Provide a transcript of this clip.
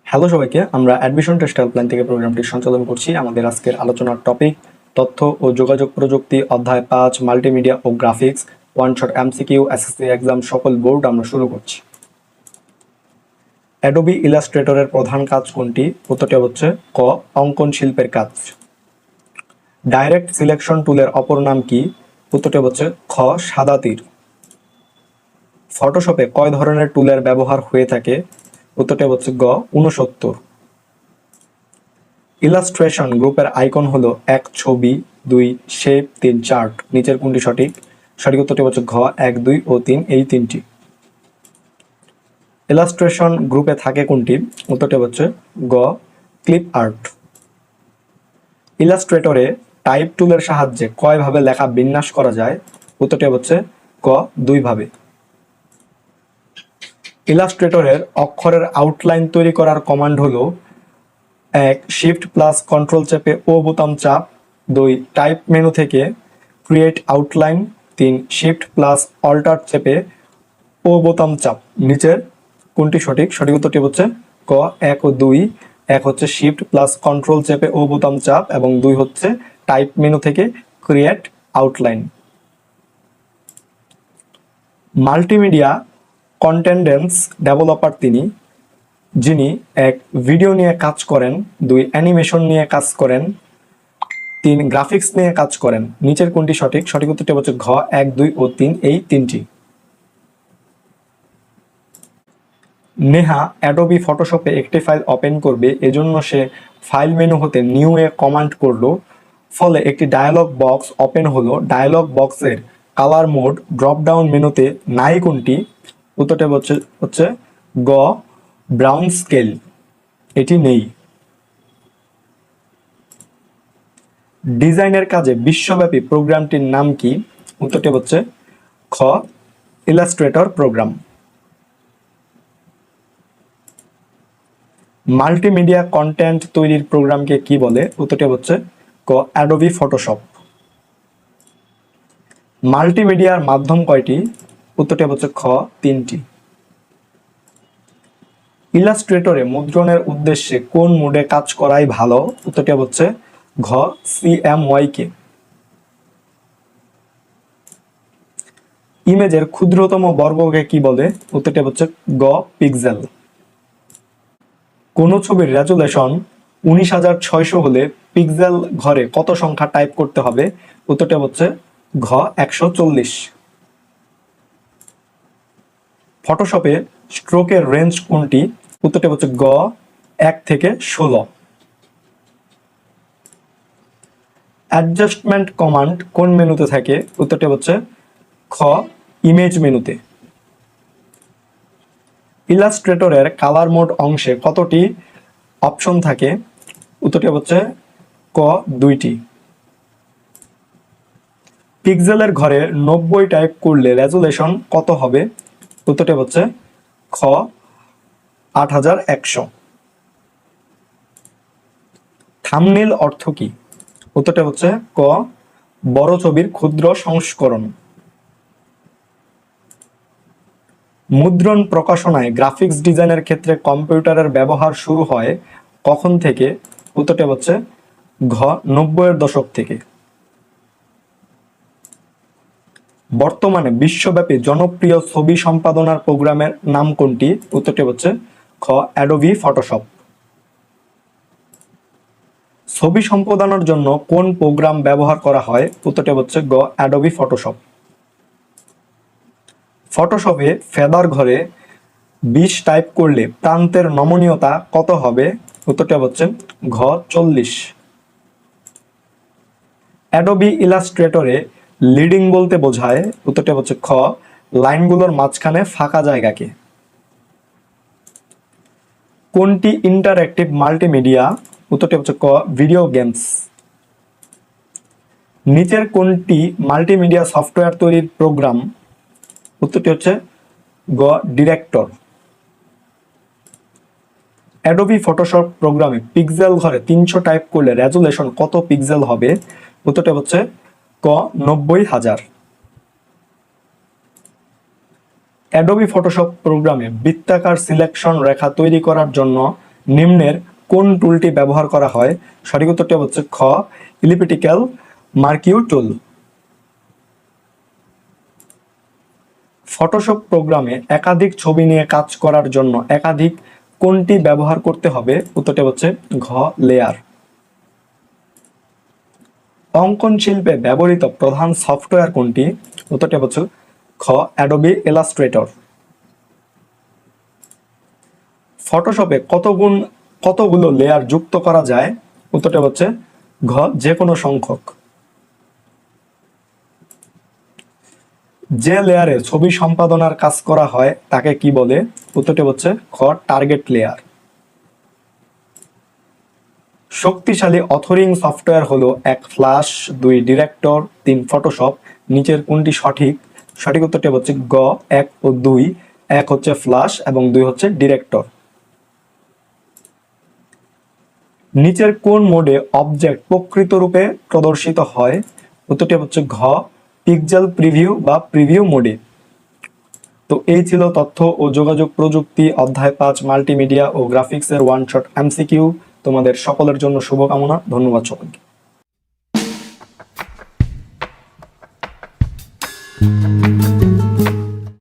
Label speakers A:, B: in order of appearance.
A: Hello সবাইকে, আমরা admission test helpline থেকে প্রোগ্রামটি সঞ্চালন করছি। আমাদের আজকের আলোচনার টপিক তথ্য ও যোগাযোগ প্রযুক্তি, অধ্যায় ৫, মাল্টিমিডিয়া ও graphics, one shot MCQ, SSC exam সকল বোর্ড। আমরা শুরু করছি। অ্যাডোবি ইলাস্ট্রেটরের প্রধান কাজ কোনটি? উত্তরটি হচ্ছে ক, অঙ্কন শিল্পের কাজ। ডাইরেক্ট সিলেকশন টুলের অপর নাম কি? উত্তরটি হচ্ছে খ, সাদা তীর। ফটোশপে কয় ধরনের টুলের ব্যবহার হয়ে থাকে? উত্তরটি হচ্ছে গ, 69। ইলাস্ট্রেশন গ্রুপের আইকন হলো ১ ছবি, ২ শেপ, ৩ চার্ট। নিচের কোনটি সঠিক? সঠিক উত্তরটি হচ্ছে ঘ, ১, ২ ও ৩, এই তিনটি। ইলাস্ট্রেশন গ্রুপে থাকে কোনটি? উত্তরটি হচ্ছে গ, ক্লিপ আর্ট। ইলাস্ট্রেটরে টাইপ টুলের সাহায্যে কয় ভাবে লেখা বিন্যাস করা যায়? উত্তরটি হচ্ছে ক, ২ ভাবে। ইলাস্ট্রেটরের অক্ষরের আউটলাইন তৈরি করার কমান্ড হলো ১, শিফট প্লাস কন্ট্রোল চেপে ও বোতাম চাপ। ২, টাইপ মেনু থেকে create outline. ৩, shift plus alter চেপে ও বোতাম চাপ। নিচের কোনটি সঠিক? সঠিক উত্তরটি হচ্ছে ক, ১ ও ২। ১ হচ্ছে শিফট প্লাস কন্ট্রোল চেপে ও বোতাম চাপ এবং ২ হচ্ছে টাইপ মেনু থেকে create outline. Multimedia contents developer তিনি, যিনি ১, ভিডিও নিয়ে কাজ করেন। ২, অ্যানিমেশন নিয়ে কাজ করেন। ৩, গ্রাফিক্স নিয়ে কাজ করেন। নিচের কোনটি সঠিক? সঠিক উত্তরটি হচ্ছে ঘ, ১, ২ ও ৩, এই তিনটি। নেহা অ্যাডোবি ফটোশপে একটি ফাইল ওপেন করবে, এজন্য সে ফাইল মেনু হতে নিউ এ কমান্ড করলো। ফলে একটি ডায়ালগ বক্স ওপেন হলো। ডায়ালগ বক্সের কালার মোড ড্রপ ডাউন মেনুতে নাই কোনটি? উত্তরটি হচ্ছে গ, ব্রাউন স্কেল, এটি নেই। ডিজাইনের কাজে বিশ্বব্যাপী প্রোগ্রামটির নাম কি? উত্তরটি হচ্ছে খ, ইলাস্ট্রেটর প্রোগ্রাম। মাল্টিমিডিয়া কন্টেন্ট তৈরির প্রোগ্রামকে কি বলে? উত্তরটি হচ্ছে ক, অ্যাডোবি ফটোশপ। মাল্টিমিডিয়ার মাধ্যম কয়টি? উত্তরটি হচ্ছে খ, ৩টি। ইলাস্ট্রেটরে মুদ্রণের উদ্দেশ্যে কোন মোডে কাজ করাই ভালো? উত্তরটি হচ্ছে ঘ, CMYK। ইমেজের ক্ষুদ্রতম বর্গকে কি বলে? উত্তরটি হচ্ছে গ, পিক্সেল। কোন ছবির রেজুলেশন ১৯৬০০ হলে পিক্সেল ঘরে কত সংখ্যা টাইপ করতে হবে? উত্তরটি হচ্ছে ঘ, ১৪০। ফটোশপে স্ট্রোকের রেঞ্জ কোনটি? উত্তরটি হচ্ছে গ, ১ থেকে ১৬। অ্যাডজাস্টমেন্ট কমান্ড কোন মেনুতে থাকে? উত্তরটি হচ্ছে খ, ইমেজ মেনুতে। ইলাস্ট্রেটরের কালার মোড অংশে কতটি অপশন থাকে? উত্তরটি হচ্ছে ক, ২টি। পিক্সেলের ঘরে ৯০ টাইপ করলে রেজুলেশন কত হবে? উত্তরটি হচ্ছে খ, ৮১০০। থাম্বনেইল অর্থ কি? উত্তরটি হচ্ছে ক, বড় ছবির ক্ষুদ্র সংস্করণ। মুদ্রণ প্রকাশনায় গ্রাফিক্স ডিজাইনের ক্ষেত্রে কম্পিউটারের ব্যবহার শুরু হয় কখন থেকে? উত্তরটি হচ্ছে ঘ, ৯০-এর দশক থেকে। বর্তমানে বিশ্বব্যাপী জনপ্রিয় ছবি সম্পাদনার প্রোগ্রামের নাম কোনটি? উত্তরটি হচ্ছে খ, অ্যাডোবি ফটোশপ। ছবি সম্পাদনার জন্য কোন প্রোগ্রাম ব্যবহার করা হয়? উত্তরটি হচ্ছে গ, অ্যাডোবি ফটোশপ। ফটোশপে ফেদার ঘরে ২০ টাইপ করলে প্রান্তের নমনীয়তা কত হবে? উত্তরটি হচ্ছে ঘ, ৪০। অ্যাডোবি ইলাস্ট্রেটরে লিডিং বলতে বোঝায়? উত্তরটি হচ্ছে খ, লাইনগুলোর মাঝখানে ফাঁকা জায়গাকে। কোনটি ইন্টারঅ্যাক্টিভ মাল্টিমিডিয়া? উত্তরটি হচ্ছে ক, ভিডিও গেমস। নিচের কোনটি মাল্টিমিডিয়া সফটওয়্যার তৈরির প্রোগ্রাম? উত্তরটি হচ্ছে গ, ডিরেক্টর। অ্যাডোবি ফটোশপ প্রোগ্রামে পিক্সেল ঘরে ৩০০ টাইপ করলে রেজুলেশন কত পিক্সেল হবে? উত্তরটি হচ্ছে ক, ৯০,০০০। অ্যাডোবি ফটোশপ প্রোগ্রামে বৃত্তাকার সিলেকশন রেখা তৈরি করার জন্য নিম্নের কোন টুলটি ব্যবহার করা হয়? সঠিক উত্তরটি হচ্ছে খ, ইলিপ্টিক্যাল মার্কিউ টুল। ফটোশপ প্রোগ্রামে একাধিক ছবি নিয়ে কাজ করার জন্য একাধিক কোনটি ব্যবহার করতে হবে? উত্তরটি হচ্ছে ঘ, লেয়ার। অঙ্কন শিল্পে ব্যবহৃত প্রধান সফটওয়্যার কোনটি? উত্তরটি হচ্ছে খ, অ্যাডোবি ইলাস্ট্রেটর। ফটোশপে কতগুলো লেয়ার যুক্ত করা যায়? উত্তরটি হচ্ছে ঘ, যে কোনো সংখ্যক। যে লেয়ারে ছবি সম্পাদনার কাজ করা হয় তাকে কি বলে? উত্তরটি হচ্ছে খ, টার্গেট লেয়ার। শক্তিশালী অথরিং সফটওয়্যার হলো 1 ফ্ল্যাশ, 2 ডিরেক্টর, 3 ফটোশপ। নিচের কোনটি সঠিক? সঠিক উত্তরটি হচ্ছে গ, 1 ও 2। 1 হচ্ছে ফ্ল্যাশ এবং 2 হচ্ছে ডিরেক্টর। নিচের কোন মোডে অবজেক্ট প্রকৃত রূপে প্রদর্শিত হয়? উত্তরটি হচ্ছে ঘ, পিক্সেল প্রিভিউ বা প্রিভিউ মোডে। তো এই ছিল তথ্য ও যোগাযোগ প্রযুক্তি অধ্যায় 5 মাল্টিমিডিয়া ও গ্রাফিক্সের ওয়ান শট এমসিকিউ। তোমাদের সকলের জন্য শুভকামনা। ধন্যবাদ সকলকে।